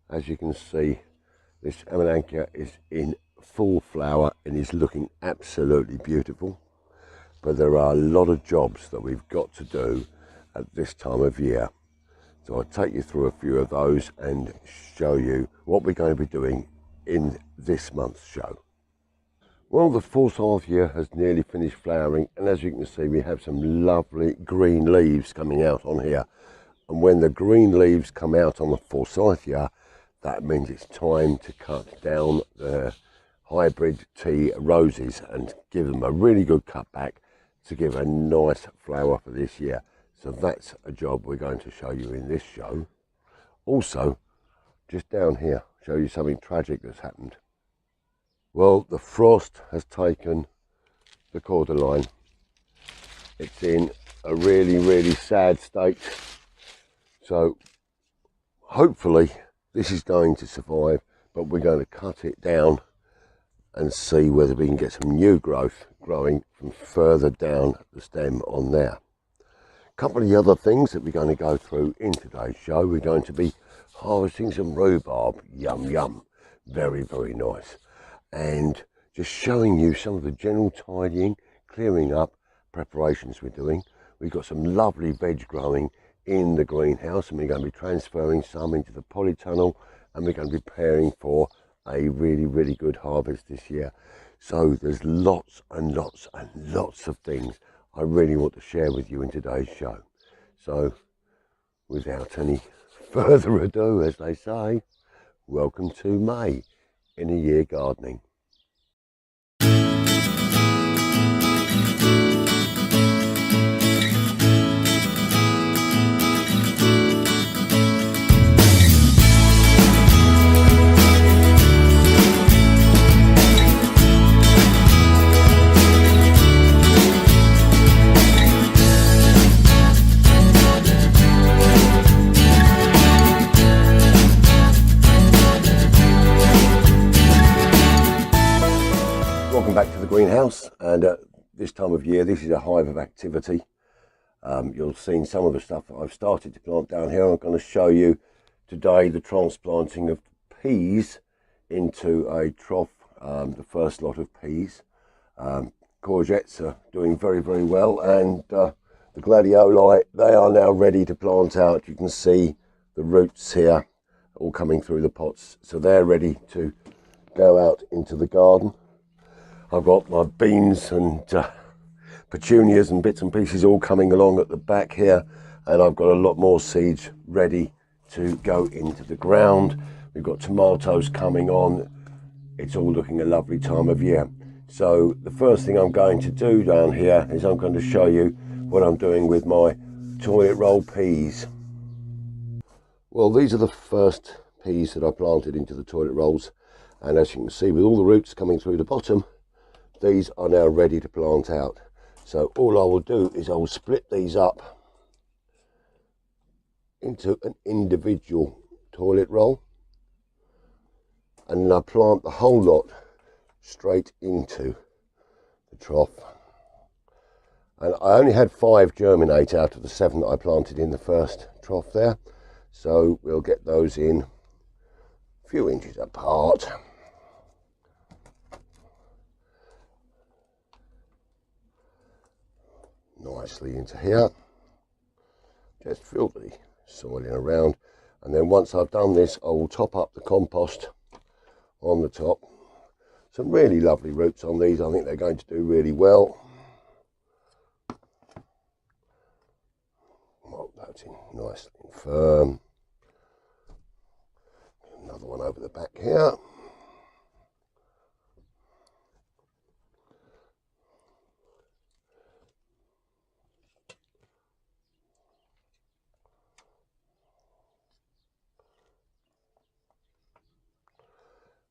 As you can see, this Amananthus is in full flower and is looking absolutely beautiful. But there are a lot of jobs that we've got to do at this time of year. So I'll take you through a few of those and show you what we're going to be doing in this month's show. Well, the forsythia has nearly finished flowering, and as you can see, we have some lovely green leaves coming out on here. And when the green leaves come out on the forsythia, that means it's time to cut down the hybrid tea roses and give them a really good cut back to give a nice flower for this year. So that's a job we're going to show you in this show. Also, just down here, show you something tragic that's happened. Well, the frost has taken the cordyline. It's in a really, really sad state. So hopefully this is going to survive, but we're going to cut it down and see whether we can get some new growth growing from further down the stem on there. A couple of the other things that we're going to go through in today's show. We're going to be harvesting some rhubarb. Yum, yum. Very, very nice. And just showing you some of the general tidying, clearing up preparations we're doing. We've got some lovely veg growing in the greenhouse, and we're going to be transferring some into the polytunnel, and we're going to be preparing for a really, really good harvest this year. So there's lots and lots and lots of things I really want to share with you in today's show. So without any further ado, as they say, welcome to May in a Year Gardening. Back to the greenhouse, and at this time of year this is a hive of activity. You'll have seen some of the stuff that I've started to plant down here. I'm going to show you today the transplanting of peas into a trough, the first lot of peas. Courgettes are doing very, very well, and the gladioli, they are now ready to plant out. You can see the roots here all coming through the pots, so they're ready to go out into the garden. I've got my beans and petunias and bits and pieces all coming along at the back here, and I've got a lot more seeds ready to go into the ground. We've got tomatoes coming on. It's all looking a lovely time of year. So the first thing I'm going to do down here is I'm going to show you what I'm doing with my toilet roll peas. Well, these are the first peas that I planted into the toilet rolls, and as you can see, with all the roots coming through the bottom, these are now ready to plant out. So all I will do is I will split these up into an individual toilet roll, and then I plant the whole lot straight into the trough. And I only had 5 germinate out of the 7 that I planted in the first trough there. So we'll get those in a few inches apart. Nicely into here. Just fill the soil in around, and then once I've done this, I will top up the compost on the top. Some really lovely roots on these. I think they're going to do really well. Mark those in nice and firm. Another one over the back here.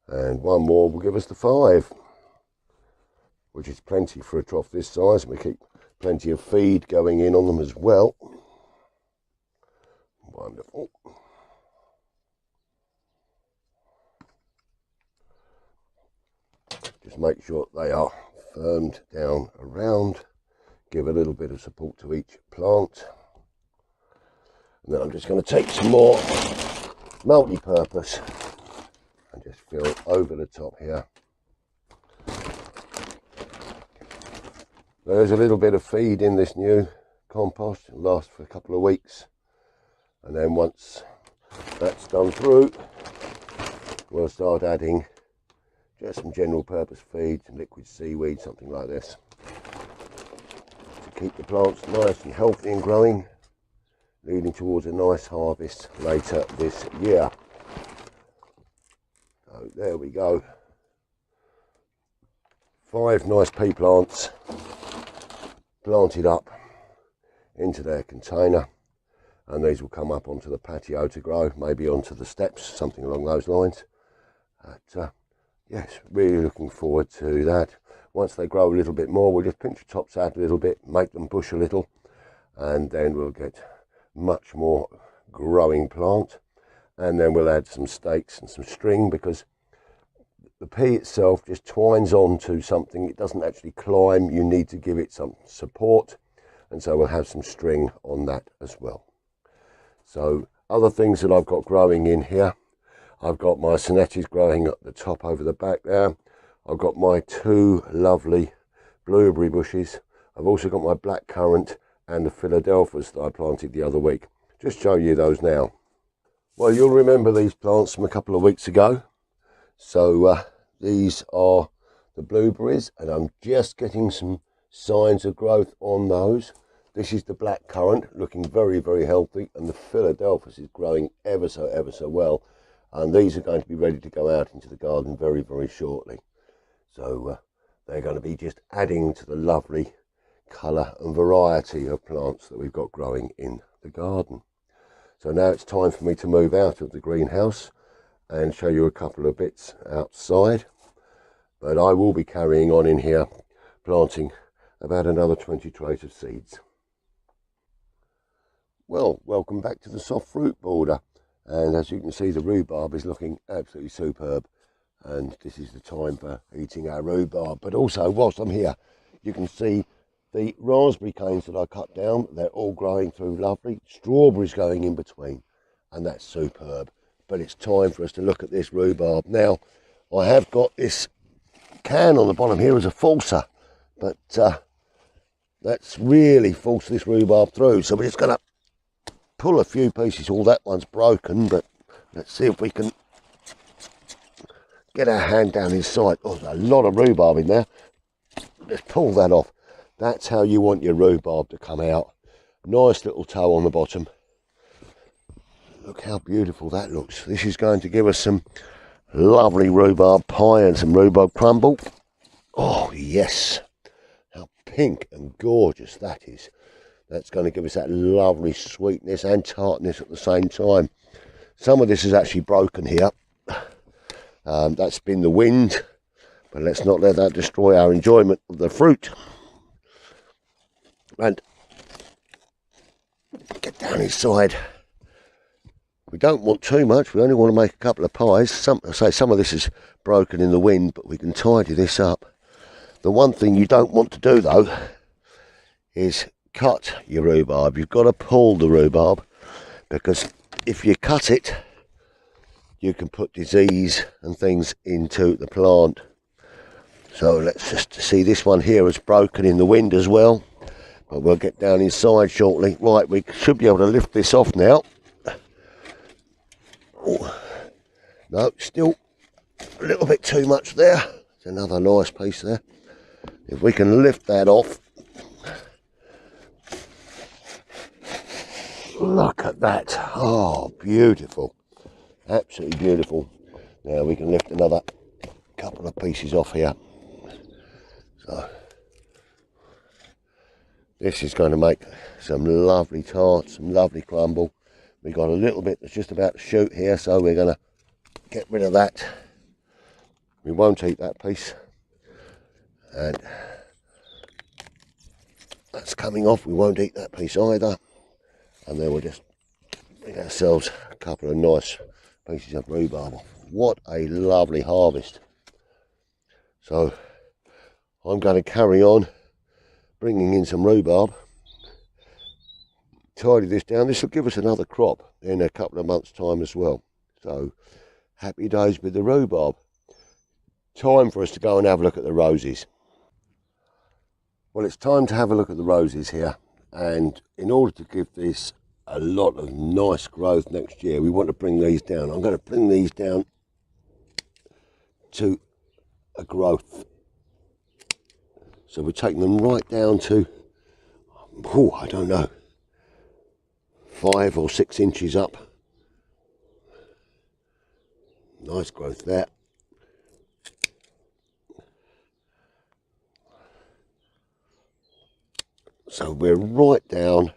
And one more will give us the 5, which is plenty for a trough this size. We keep plenty of feed going in on them as well. Wonderful. Just make sure they are firmed down around. Give a little bit of support to each plant. And then I'm just going to take some more multi-purpose, and just fill over the top here. There's a little bit of feed in this new compost. It'll last for a couple of weeks, and then once that's done through, we'll start adding just some general purpose feed, some liquid seaweed, something like this, to keep the plants nice and healthy and growing, leading towards a nice harvest later this year. So there we go. 5 nice pea plants planted up into their container, and these will come up onto the patio to grow, maybe onto the steps, something along those lines. But yes, really looking forward to that. Once they grow a little bit more, we'll just pinch the tops out a little bit, make them bush a little, and then we'll get much more growing plant. And then we'll add some stakes and some string, because the pea itself just twines onto something. It doesn't actually climb. You need to give it some support, and so we'll have some string on that as well. So other things that I've got growing in here, I've got my Sonettis growing at the top over the back there. I've got my 2 lovely blueberry bushes. I've also got my blackcurrant and the Philadelphias that I planted the other week. Just show you those now. Well, you'll remember these plants from a couple of weeks ago. So these are the blueberries, and I'm just getting some signs of growth on those. This is the blackcurrant, looking very, very healthy, and the Philadelphias is growing ever so well. And these are going to be ready to go out into the garden very, very shortly. So they're going to be just adding to the lovely colour and variety of plants that we've got growing in the garden. So now it's time for me to move out of the greenhouse and show you a couple of bits outside. But I will be carrying on in here, planting about another 20 trays of seeds. Well, welcome back to the soft fruit border. And as you can see, the rhubarb is looking absolutely superb. And this is the time for eating our rhubarb. But also, whilst I'm here, you can see the raspberry canes that I cut down. They're all growing through lovely. Strawberries going in between, and that's superb. But it's time for us to look at this rhubarb. Now, I have got this can on the bottom here as a falser, but that's really forced this rhubarb through. So we're just going to pull a few pieces. All that one's broken, but let's see if we can get our hand down inside. Oh, there's a lot of rhubarb in there. Let's pull that off. That's how you want your rhubarb to come out. Nice little toe on the bottom. Look how beautiful that looks. This is going to give us some lovely rhubarb pie and some rhubarb crumble. Oh yes, how pink and gorgeous that is. That's going to give us that lovely sweetness and tartness at the same time. Some of this is actually broken here. That's been the wind, but let's not let that destroy our enjoyment of the fruit. And get down inside. We don't want too much. We only want to make a couple of pies. Some of this is broken in the wind, but we can tidy this up. The one thing you don't want to do though is cut your rhubarb. You've got to pull the rhubarb, because if you cut it, you can put disease and things into the plant. So let's just see, this one here is broken in the wind as well, but we'll get down inside shortly. Right, we should be able to lift this off now. Oh, no, still a little bit too much there. There's another nice piece there. If we can lift that off. Look at that. Oh, beautiful. Absolutely beautiful. Now we can lift another couple of pieces off here. So this is going to make some lovely tarts, some lovely crumble. We've got a little bit that's just about to shoot here, so we're going to get rid of that. We won't eat that piece. And that's coming off. We won't eat that piece either. And then we'll just bring ourselves a couple of nice pieces of rhubarb. What a lovely harvest. So I'm going to carry on bringing in some rhubarb, tidy this down. This will give us another crop in a couple of months' time as well. So happy days with the rhubarb. Time for us to go and have a look at the roses. Well, it's time to have a look at the roses here, and in order to give this a lot of nice growth next year, we want to bring these down. I'm going to bring these down to a growth. So we're taking them right down to, I don't know, 5 or 6 inches up. Nice growth there. So we're right down.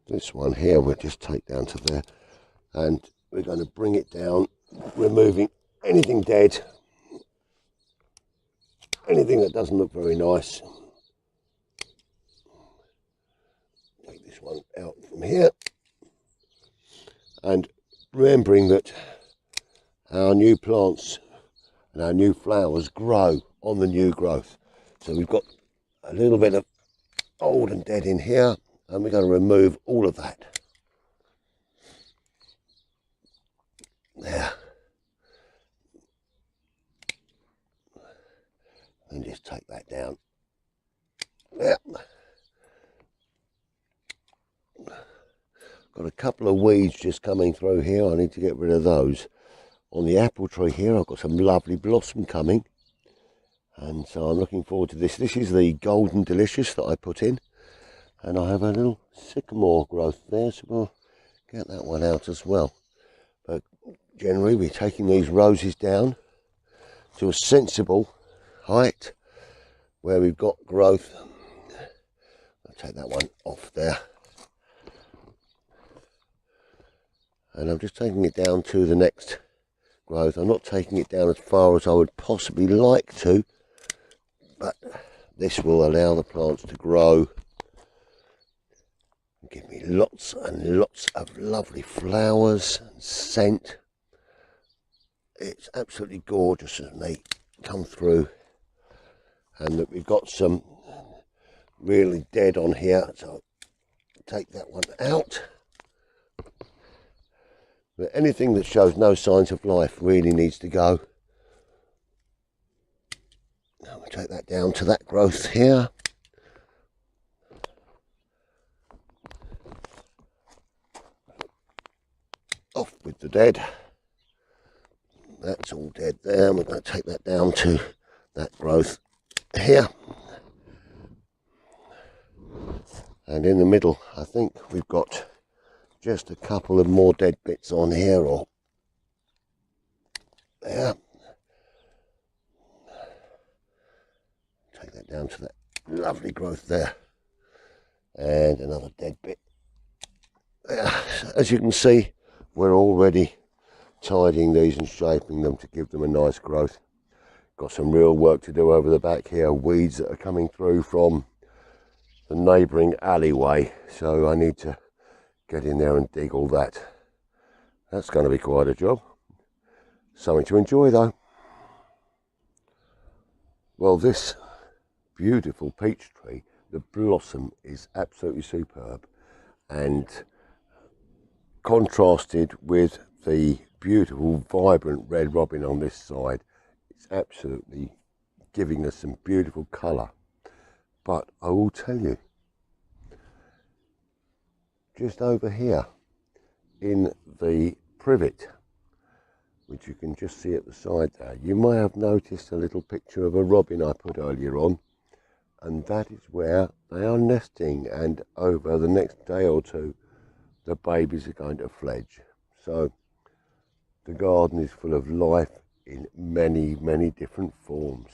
This one here we'll just take down to there, and we're going to bring it down, removing anything dead, anything that doesn't look very nice. Take this one out from here, and remembering that our new plants and our new flowers grow on the new growth. So we've got a little bit of old and dead in here, and we're going to remove all of that. There. And just take that down. There. Got a couple of weeds just coming through here. I need to get rid of those. On the apple tree here, I've got some lovely blossom coming. And so I'm looking forward to this. This is the Golden Delicious that I put in. And I have a little sycamore growth there, so we'll get that one out as well. But generally, we're taking these roses down to a sensible height where we've got growth. I'll take that one off there. And I'm just taking it down to the next growth. I'm not taking it down as far as I would possibly like to, but this will allow the plants to grow and give me lots and lots of lovely flowers and scent. It's absolutely gorgeous as they come through. And that we've got some really dead on here, so I'll take that one out. But anything that shows no signs of life really needs to go. Now we'll take that down to that growth here. Off with the dead. That's all dead there. We're going to take that down to that growth here. And in the middle, I think we've got just a couple of more dead bits on here, or there. Take that down to that lovely growth there. And another dead bit. As you can see, we're already tidying these and shaping them to give them a nice growth. Got some real work to do over the back here. Weeds that are coming through from the neighbouring alleyway. So I need to get in there and dig all that. That's going to be quite a job. Something to enjoy though. Well, this beautiful peach tree, the blossom is absolutely superb, and contrasted with the beautiful vibrant red robin on this side, it's absolutely giving us some beautiful colour. But I will tell you, just over here in the privet, which you can just see at the side there, you may have noticed a little picture of a robin I put earlier on, and that is where they are nesting, and over the next day or two the babies are going to fledge. So the garden is full of life in many, many different forms.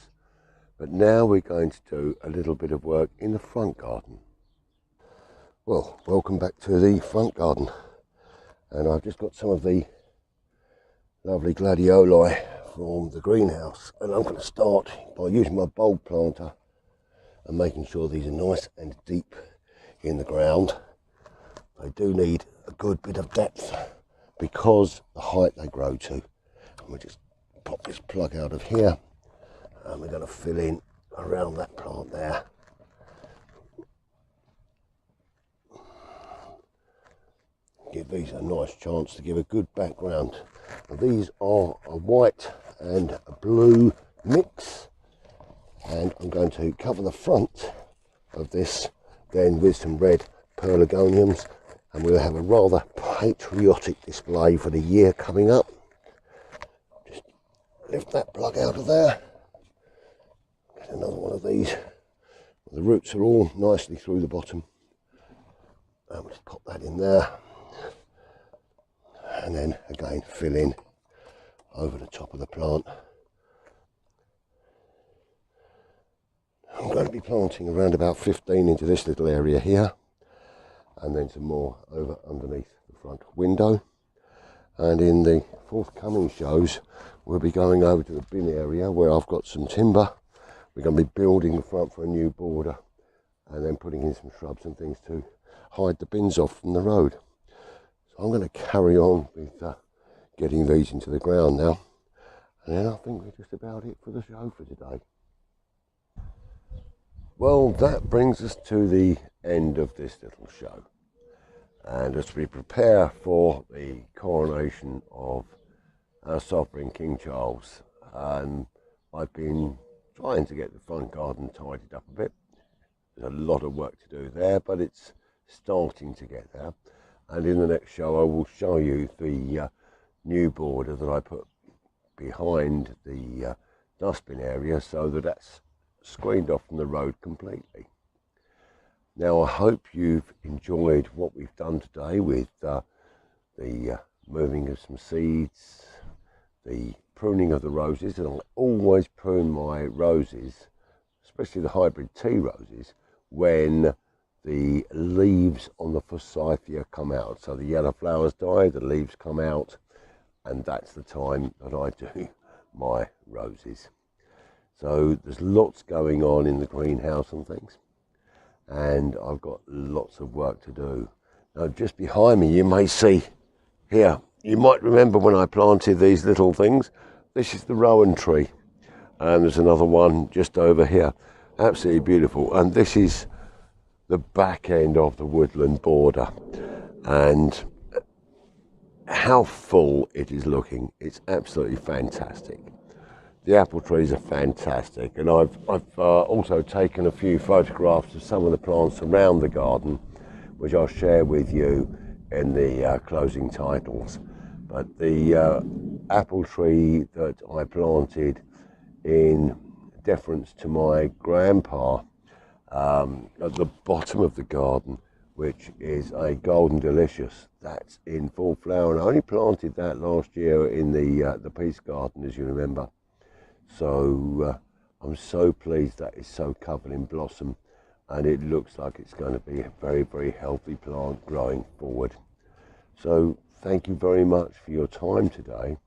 But now we're going to do a little bit of work in the front garden. Well, welcome back to the front garden, and I've just got some of the lovely gladioli from the greenhouse, and I'm going to start by using my bulb planter and making sure these are nice and deep in the ground. They do need a good bit of depth because the height they grow to. And we'll just pop this plug out of here, and we're going to fill in around that plant there. give these a nice chance to give a good background. Now, these are a white and a blue mix, and I'm going to cover the front of this then with some red pelargoniums, and we'll have a rather patriotic display for the year coming up. Just lift that plug out of there, get another one of these. The roots are all nicely through the bottom, and we'll just pop that in there, and then again fill in over the top of the plant. I'm going to be planting around about 15 into this little area here, and then some more over underneath the front window. And in the forthcoming shows, we'll be going over to the bin area where I've got some timber. We're going to be building the front for a new border, and then putting in some shrubs and things to hide the bins off from the road. So I'm going to carry on with getting these into the ground now, and then I think we're just about it for the show for today. Well, that brings us to the end of this little show, and as we prepare for the coronation of our sovereign King Charles, I've been trying to get the front garden tidied up a bit. There's a lot of work to do there, but it's starting to get there, and in the next show I will show you the new border that I put behind the dustbin area, so that that's screened off from the road completely. Now, I hope you've enjoyed what we've done today with the moving of some seeds, the pruning of the roses, and I always prune my roses, especially the hybrid tea roses, when the leaves on the forsythia come out. So the yellow flowers die, the leaves come out, and that's the time that I do my roses. So there's lots going on in the greenhouse and things, and I've got lots of work to do. Now, just behind me you may see here, you might remember when I planted these little things, this is the rowan tree, and there's another one just over here, absolutely beautiful, and this is the back end of the woodland border, and how full it is looking. It's absolutely fantastic. The apple trees are fantastic, and I've also taken a few photographs of some of the plants around the garden, which I'll share with you in the closing titles. But the apple tree that I planted in deference to my grandpa at the bottom of the garden, which is a Golden Delicious, that's in full flower, and I only planted that last year in the Peace Garden, as you remember. So I'm so pleased that it's so covered in blossom, and it looks like it's going to be a very, very healthy plant growing forward. So thank you very much for your time today.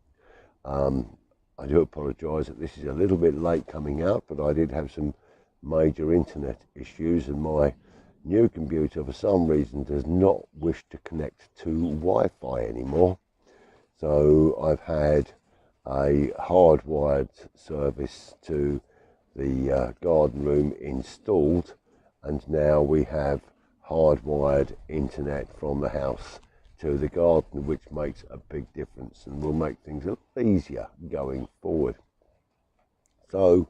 I do apologise that this is a little bit late coming out, but I did have some major internet issues, and my new computer for some reason does not wish to connect to Wi-Fi anymore. So I've had a hardwired service to the garden room installed, and now we have hardwired internet from the house to the garden, which makes a big difference and will make things a little easier going forward. So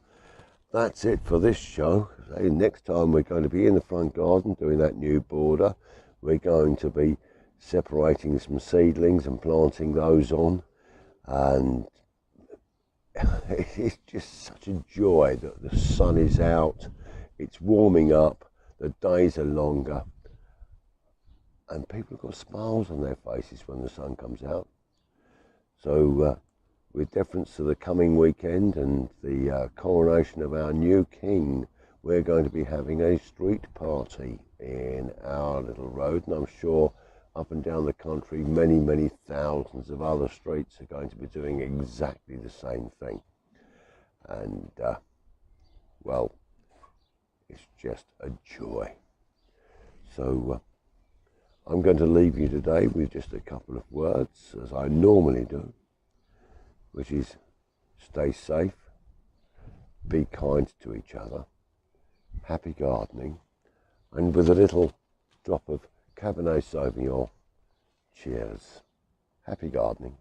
that's it for this show. So next time we're going to be in the front garden doing that new border. We're going to be separating some seedlings and planting those on, and it's just such a joy that the sun is out, it's warming up, the days are longer, and people have got smiles on their faces when the sun comes out. So with deference to the coming weekend and the coronation of our new king, we're going to be having a street party in our little road, and I'm sure up and down the country, many, many thousands of other streets are going to be doing exactly the same thing. And, well, it's just a joy. So I'm going to leave you today with just a couple of words, as I normally do, which is stay safe, be kind to each other, happy gardening, and with a little drop of Cabernet Sauvignon Cheers. Happy gardening.